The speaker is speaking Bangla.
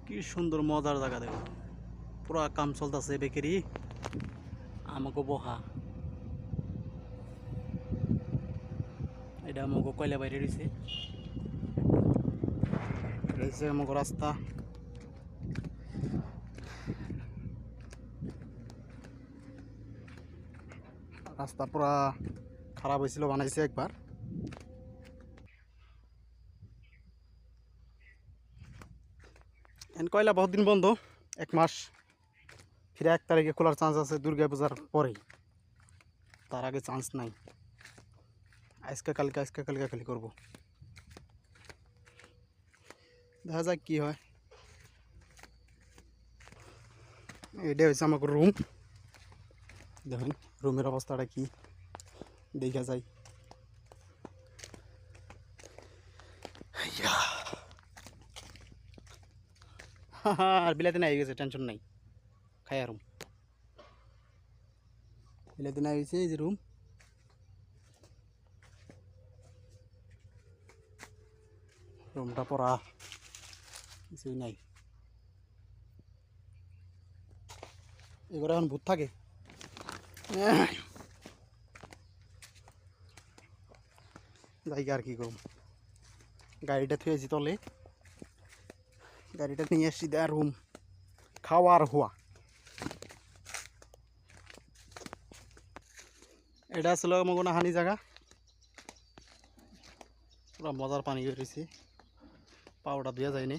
কি সুন্দর মজার জায়গা দেখো, পুরা কাম চলতেছে বেকারি আমাকে বহা। এটা আমাকে কয়লা বাইরে রয়েছে, আমাকে রাস্তা। রাস্তা পুরা খারাপ হয়েছিল, বানাইছে একবার। কয়লা বহুত দিন বন্ধ, 1 মাস, ফিরে 1 তারিখে খোলার চান্স আছে দুর্গা পূজার পরেই, তার আগে চান্স নাই। আজকে কালকে খালি করবো, দেখা যাক কি হয়। এটা হচ্ছে আমাকে রুম, দেখেন রুমের অবস্থাটা কি দেখা যায়। আর বিলাতে নাই গেছে, টেনশন নাই, খাই রুম বিলাতে নাই গেছে। এই যে রুম, রুমটা পড়া কিছুই নাই। এগুলো এখন ভূত থাকে। জায়গা আর কি করব, গাড়িটা থুয়েছি তলে, গাড়িটা নিয়ে আসছি দেয়া রুম, খাওয়া আর হওয়া। এটা আসলে আমার কোনো হানি জায়গা, পুরা মজার পানি বেরিয়েছে, পাউডার দেওয়া যায়নি।